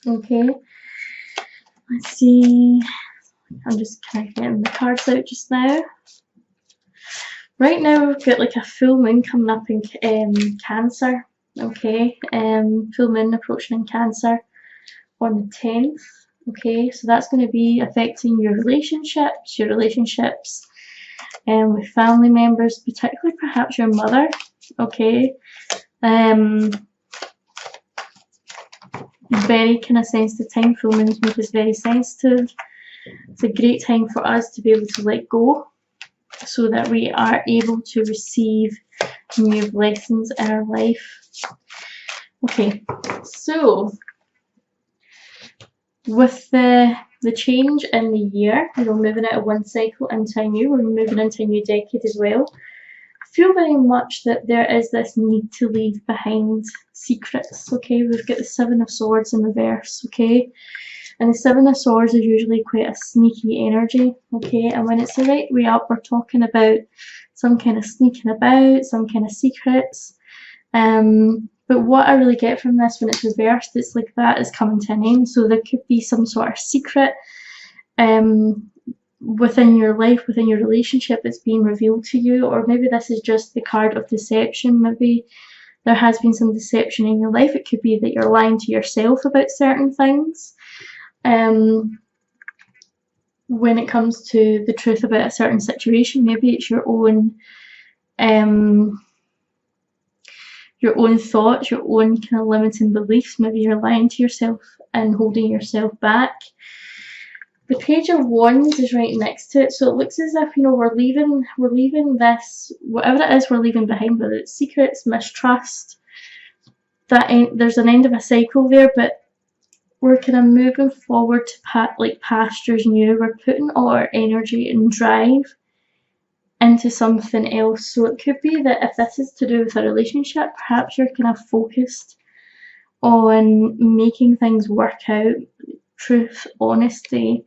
Okay, let's see. I'm just kind of getting the cards out just now. Right now we've got like a full moon coming up in Cancer. Okay, full moon approaching in Cancer on the 10th. Okay, so that's going to be affecting your relationships with family members, particularly perhaps your mother. Okay, very kind of sensitive time. Full moons make us very sensitive. It's a great time for us to be able to let go, so that we are able to receive new blessings in our life. Okay, so with the change in the year, you know, moving out of one cycle into a new, we're moving into a new decade as well. I feel very much that there is this need to leave behind secrets. Okay, we've got the Seven of Swords in reverse. Okay, and the Seven of Swords is usually quite a sneaky energy. Okay, and when it's the right way up, we're talking about some kind of sneaking about, some kind of secrets. But what I really get from this when it's reversed, it's like that is coming to an end. So there could be some sort of secret within your life, within your relationship, that's being revealed to you, or maybe this is just the card of deception. Maybe there has been some deception in your life. It could be that you're lying to yourself about certain things. When it comes to the truth about a certain situation, maybe it's your own thoughts, your own kind of limiting beliefs. Maybe you're lying to yourself and holding yourself back. The Page of Wands is right next to it, so it looks as if, you know, we're leaving this, whatever it is we're leaving behind, whether it's secrets, mistrust, there's an end of a cycle there, but we're kind of moving forward to pastures new. We're putting all our energy and drive into something else. So it could be that if this is to do with a relationship, perhaps you're kind of focused on making things work out. Truth, honesty,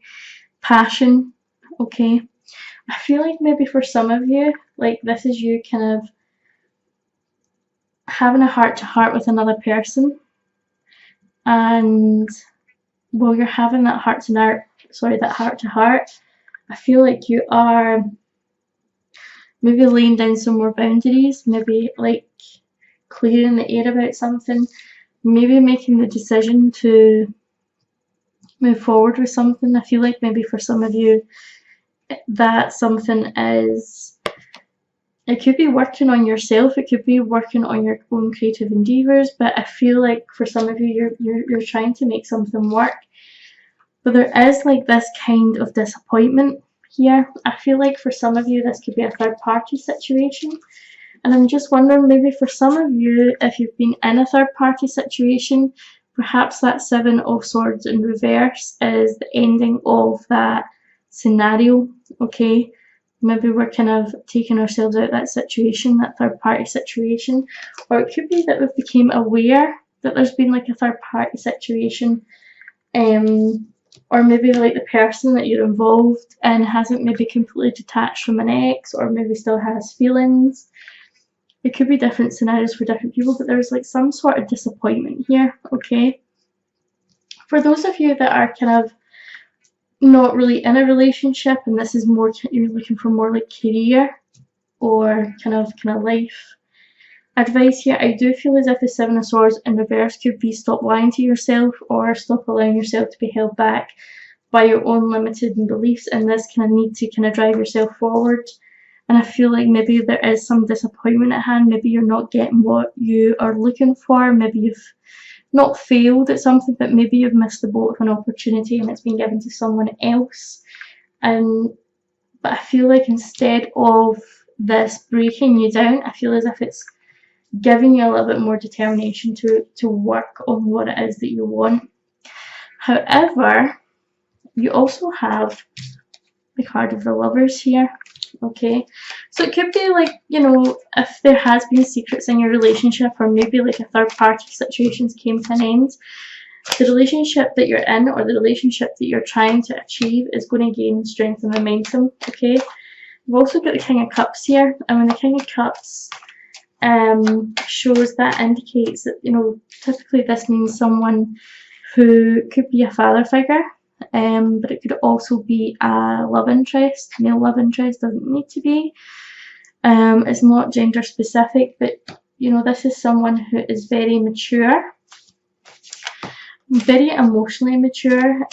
passion. Okay, I feel like maybe for some of you, like this is you kind of having a heart-to-heart with another person, and while you're having that heart-to-heart, I feel like you are maybe laying down some more boundaries, maybe like clearing the air about something, maybe making the decision to move forward with something. I feel like maybe for some of you that something is, it could be working on yourself, it could be working on your own creative endeavours, but I feel like for some of you you're trying to make something work, but there is like this kind of disappointment here. I feel like for some of you this could be a third party situation, and I'm just wondering, maybe for some of you, if you've been in a third party situation, perhaps that Seven of Swords in reverse is the ending of that scenario. Okay, maybe we're kind of taking ourselves out of that situation, that third party situation, or it could be that we've become aware that there's been like a third party situation, or maybe like the person that you're involved in hasn't maybe completely detached from an ex, or maybe still has feelings. It could be different scenarios for different people, but there's like some sort of disappointment here. Okay, for those of you that are kind of not really in a relationship, and this is more, you're looking for more like career or kind of life advice here, I do feel as if the Seven of Swords in reverse could be stop lying to yourself, or stop allowing yourself to be held back by your own limited beliefs, and this kind of need to kind of drive yourself forward. And I feel like maybe there is some disappointment at hand. Maybe you're not getting what you are looking for. Maybe you've not failed at something, but maybe you've missed the boat of an opportunity and it's been given to someone else. But I feel like instead of this breaking you down, I feel as if it's giving you a little bit more determination to work on what it is that you want. However, you also have the card of the Lovers here. Okay, so it could be like, you know, if there has been secrets in your relationship, or maybe like a third party situations came to an end, the relationship that you're in, or the relationship that you're trying to achieve, is going to gain strength and momentum. Okay, we've also got the King of Cups here, and when the King of Cups shows, that indicates that, you know, typically this means someone who could be a father figure, but it could also be a love interest. Male love interest, doesn't need to be. It's not gender specific, but you know, this is someone who is very mature, very emotionally mature,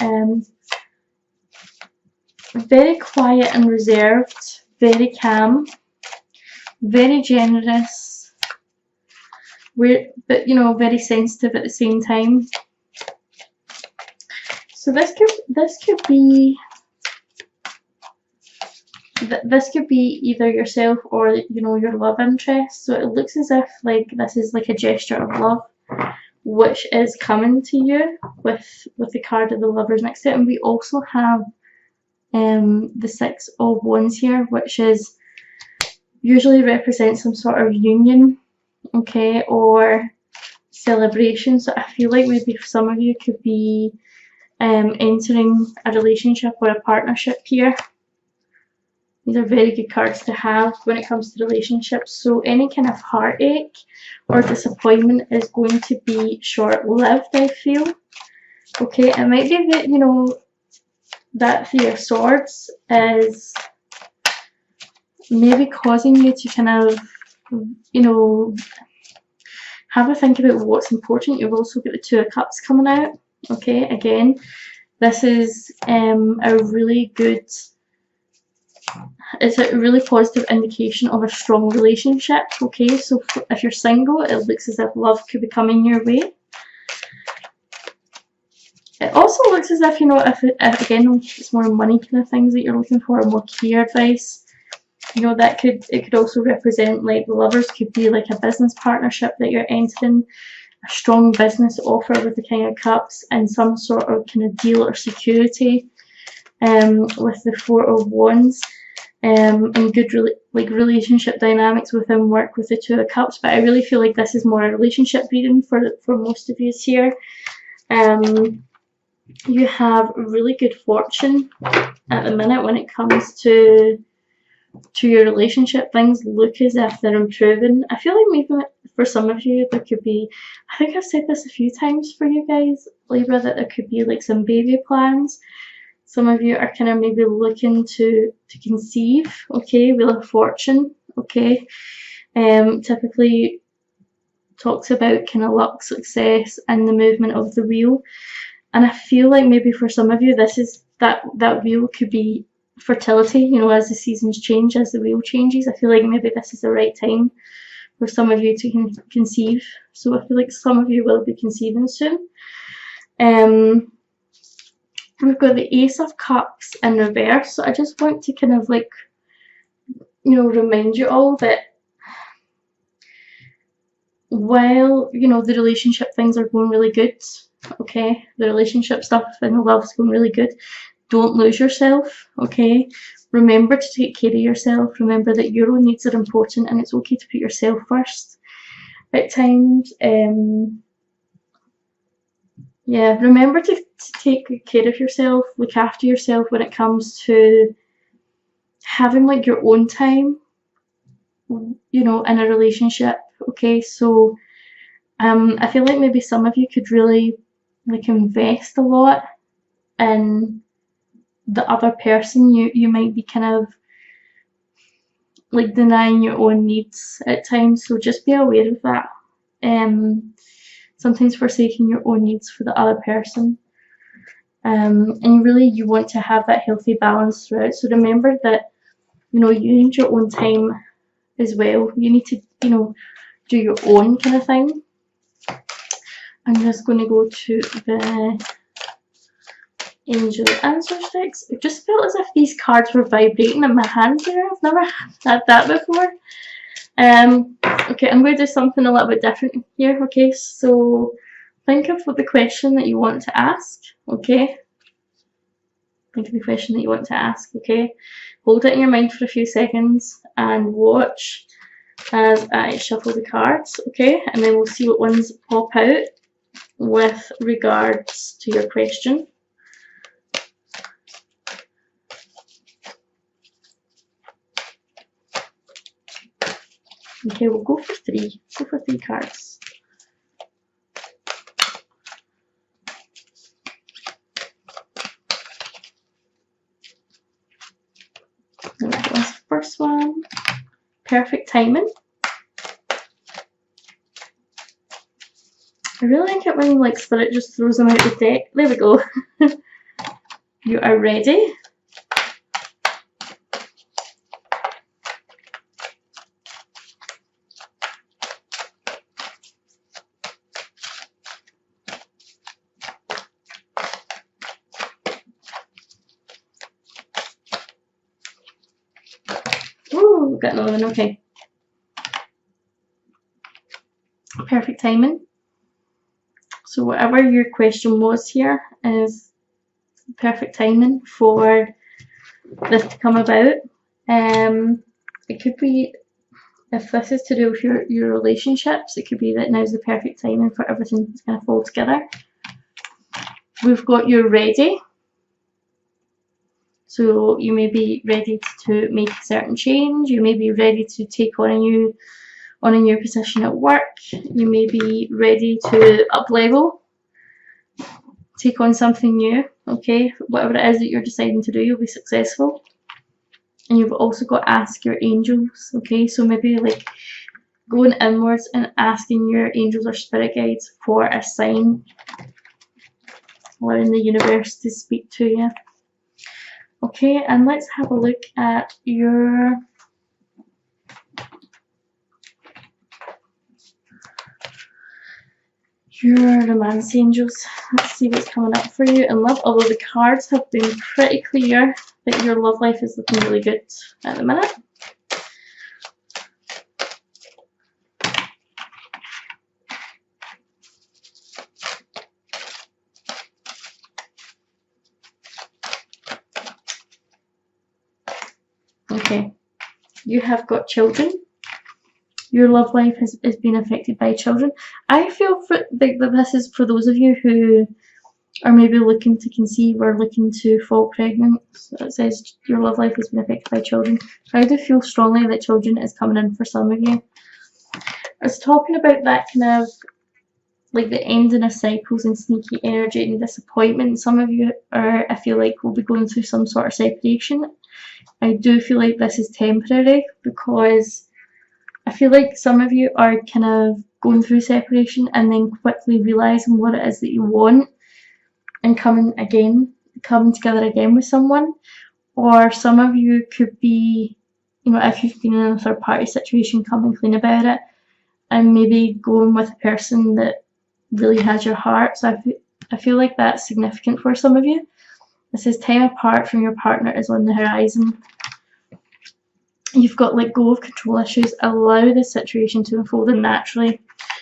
very quiet and reserved, very calm, very generous, but you know, very sensitive at the same time. So this could be either yourself or, you know, your love interest. So it looks as if like this is like a gesture of love which is coming to you with the card of the Lovers next to it. And we also have the Six of Wands here, which is usually represents some sort of union, okay, or celebration. So I feel like maybe some of you could be entering a relationship or a partnership here. These are very good cards to have when it comes to relationships. So any kind of heartache or disappointment is going to be short-lived, I feel. Okay, it might be that, you know, that Three of Swords is maybe causing you to kind of, you know, have a think about what's important. You've also got the Two of Cups coming out. Okay, again, this is a really good, it's a really positive indication of a strong relationship. Okay, so if you're single, it looks as if love could be coming your way. It also looks as if, you know, if again, it's more money kind of things that you're looking for, or more career advice, you know, it could also represent, like, the Lovers could be like a business partnership that you're entering, a strong business offer with the King of Cups, and some sort of kind of deal or security with the Four of Wands. And good relationship dynamics within work with the Two of Cups. But I really feel like this is more a relationship reading for most of you here. You have really good fortune at the minute when it comes to your relationship. Things look as if they're improving. I feel like maybe for some of you there could be, I think I've said this a few times for you guys, Libra, that there could be like some baby plans. Some of you are kind of maybe looking to conceive, okay, Wheel of Fortune, okay. Typically talks about kind of luck, success, and the movement of the wheel. And I feel like maybe for some of you, this is that wheel could be fertility, you know, as the seasons change, as the wheel changes. I feel like maybe this is the right time for some of you to conceive. So I feel like some of you will be conceiving soon. We've got the Ace of Cups in reverse. So I just want to kind of like, you know, remind you all that while, you know, the relationship things are going really good, okay, the relationship stuff and the love's going really good, don't lose yourself, okay. Remember to take care of yourself. Remember that your own needs are important, and it's okay to put yourself first at times. Yeah, remember to take good care of yourself, look after yourself when it comes to having like your own time, you know, in a relationship, okay. So I feel like maybe some of you could really like invest a lot in the other person. You might be kind of like denying your own needs at times, so just be aware of that. Sometimes forsaking your own needs for the other person, and you want to have that healthy balance throughout. So remember that, you know, you need your own time as well. You need to, you know, do your own kind of thing. I'm just going to go to the Angel Answer Sticks. It just felt as if these cards were vibrating in my hand here. I've never had that before. Okay, I'm going to do something a little bit different here. Okay, so think of the question that you want to ask. Okay, think of the question that you want to ask. Okay, hold it in your mind for a few seconds and watch as I shuffle the cards. Okay, and then we'll see what ones pop out with regards to your question. Okay, we'll go for three. Go for three cards. first one, perfect timing. I really like it when like Spirit just throws them out the deck. There we go. You are ready. Ooh, got another one, okay. Perfect timing. So whatever your question was here is perfect timing for this to come about. It could be, if this is to do with your relationships, it could be that now's the perfect timing for everything to kind of fall together. We've got you ready. So you may be ready to make a certain change. You may be ready to take on a new position at work. You may be ready to up level, take on something new. Okay, whatever it is that you're deciding to do, you'll be successful. And you've also got to ask your angels. Okay, so maybe like going inwards and asking your angels or spirit guides for a sign, allowing the universe to speak to you. Okay, and let's have a look at your romance angels. Let's see what's coming up for you in love. Although the cards have been pretty clear that your love life is looking really good at the minute. Okay, you have got children. Your love life has been affected by children. I feel that this is for those of you who are maybe looking to conceive or looking to fall pregnant. So it says your love life has been affected by children. I do feel strongly that children is coming in for some of you. I was talking about that kind of like the ending of cycles and sneaky energy and disappointment. Some of you are, I feel like, will be going through some sort of separation. I do feel like this is temporary because I feel like some of you are kind of going through separation and then quickly realising what it is that you want and coming together again with someone. Or some of you could be, you know, if you've been in a third party situation, coming clean about it and maybe going with a person that really has your heart. So I feel like that's significant for some of you. It says time apart from your partner is on the horizon. You've got let go of control issues, allow the situation to unfold naturally.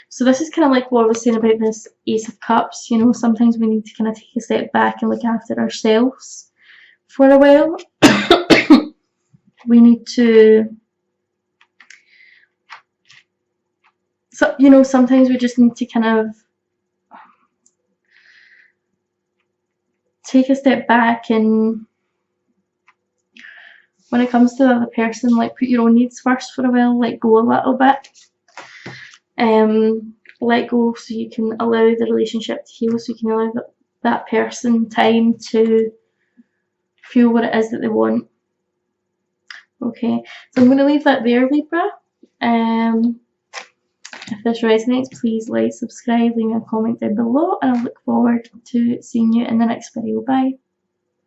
So this is kind of like what I was saying about this Ace of Cups. You know, sometimes we need to kind of take a step back and look after ourselves for a while. We need to, so you know, sometimes we just need to kind of take a step back, and when it comes to the other person, like put your own needs first for a while, let go a little bit. Let go so you can allow the relationship to heal, so you can allow that person time to feel what it is that they want. Okay, so I'm going to leave that there, Libra. If this resonates, please like, subscribe, leave me a comment down below, and I look forward to seeing you in the next video. Bye.